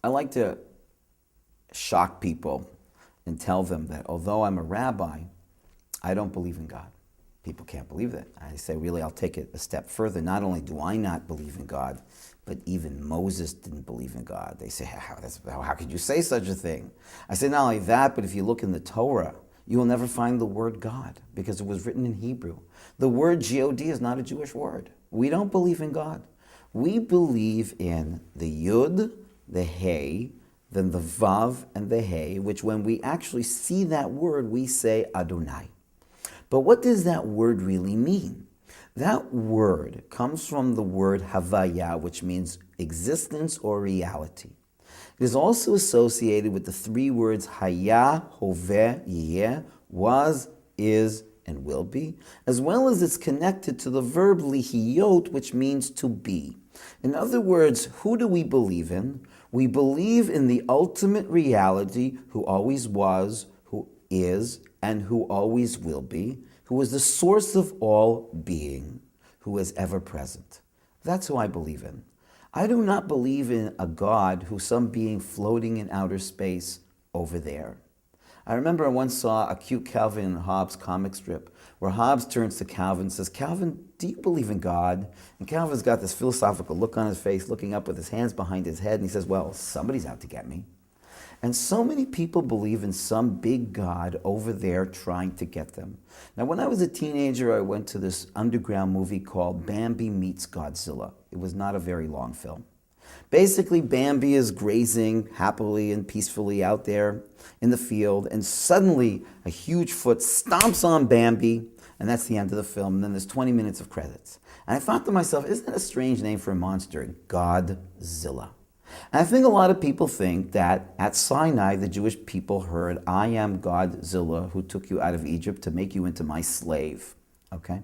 I like to shock people and tell them that although I'm a rabbi, I don't believe in God. People can't believe that. I say, really, I'll take it a step further. Not only do I not believe in God, but even Moses didn't believe in God. They say, how could you say such a thing? I say, not only that, but if you look in the Torah, you will never find the word God because it was written in Hebrew. The word G-O-D is not a Jewish word. We don't believe in God. We believe in the Yud, the Hey, then the Vav and the Hey, which when we actually see that word, we say Adonai. But what does that word really mean? That word comes from the word Havaya, which means existence or reality. It is also associated with the three words Haya, Hoveh, Yeh, was, is, and will be, as well as it's connected to the verb lihiyot, which means to be. In other words, who do we believe in? We believe in the ultimate reality who always was, who is, and who always will be, who is the source of all being, who is ever present. That's who I believe in. I do not believe in a God who's some being floating in outer space over there. I remember I once saw a cute Calvin and Hobbes comic strip where Hobbes turns to Calvin and says, Calvin, do you believe in God? And Calvin's got this philosophical look on his face, looking up with his hands behind his head, and he says, well, somebody's out to get me. And so many people believe in some big God over there trying to get them. Now, when I was a teenager, I went to this underground movie called Bambi Meets Godzilla. It was not a very long film. Basically, Bambi is grazing happily and peacefully out there in the field, and suddenly a huge foot stomps on Bambi, and that's the end of the film. And then there's 20 minutes of credits. And I thought to myself, isn't that a strange name for a monster? Godzilla. And I think a lot of people think that at Sinai, the Jewish people heard, I am Godzilla who took you out of Egypt to make you into my slave. Okay?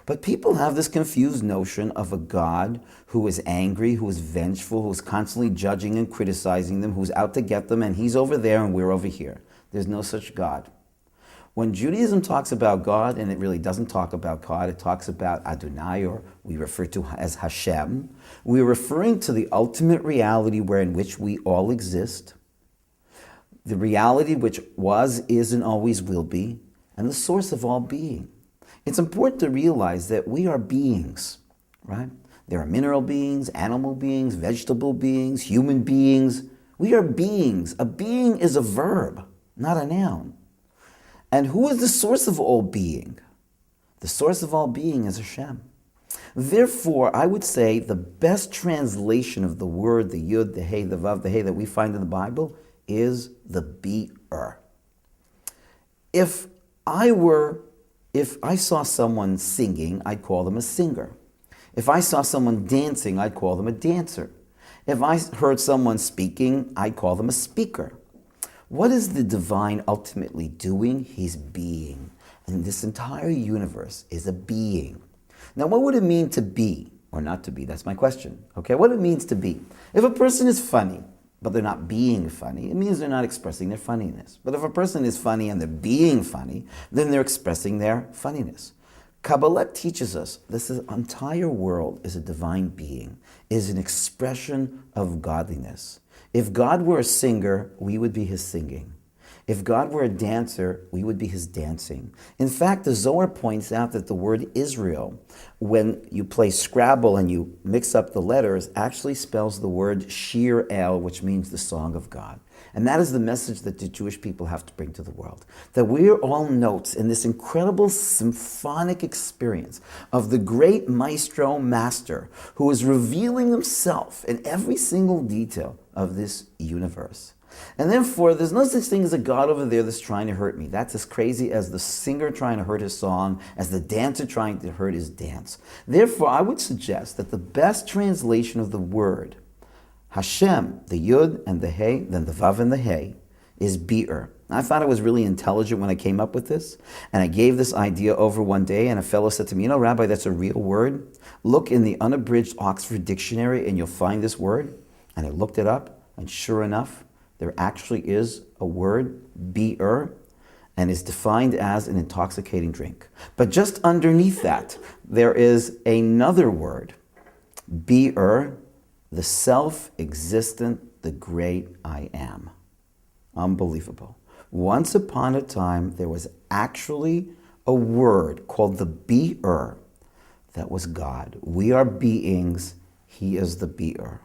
But people have this confused notion of a God who is angry, who is vengeful, who is constantly judging and criticizing them, who's out to get them, and he's over there and we're over here. There's no such God. When Judaism talks about God, and it really doesn't talk about God, it talks about Adonai, or we refer to as Hashem, we're referring to the ultimate reality wherein which we all exist, the reality which was, is, and always will be, and the source of all being. It's important to realize that we are beings, right? There are mineral beings, animal beings, vegetable beings, human beings. We are beings. A being is a verb, not a noun. And who is the source of all being? The source of all being is Hashem. Therefore, I would say the best translation of the word, the Yud, the Hey, the Vav, the Hey that we find in the Bible is the Be'er. If I saw someone singing, I'd call them a singer. If I saw someone dancing, I'd call them a dancer. If I heard someone speaking, I'd call them a speaker. What is the divine ultimately doing? He's being. And this entire universe is a being. Now, what would it mean to be or not to be? That's my question. Okay, what it means to be. If a person is funny, but they're not being funny, it means they're not expressing their funniness. But if a person is funny and they're being funny, then they're expressing their funniness. Kabbalah teaches us this entire world is a divine being, is an expression of godliness. If God were a singer, we would be his singing. If God were a dancer, we would be his dancing. In fact, the Zohar points out that the word Israel, when you play Scrabble and you mix up the letters, actually spells the word Shir El, which means the song of God. And that is the message that the Jewish people have to bring to the world. That we are all notes in this incredible symphonic experience of the great maestro master who is revealing himself in every single detail of this universe. And therefore, there's no such thing as a God over there that's trying to hurt me. That's as crazy as the singer trying to hurt his song, as the dancer trying to hurt his dance. Therefore, I would suggest that the best translation of the word Hashem, the Yud and the Hey, then the Vav and the Hey, is Be'er. I thought I was really intelligent when I came up with this, and I gave this idea over one day, and a fellow said to me, Rabbi, that's a real word. Look in the unabridged Oxford Dictionary, and you'll find this word. And I looked it up, and sure enough, there actually is a word, Be'er, and is defined as an intoxicating drink. But just underneath that, there is another word, Be'er, The self-existent, the great I am. Unbelievable. Once upon a time, there was actually a word called the beer that was God. We are beings. He is the beer.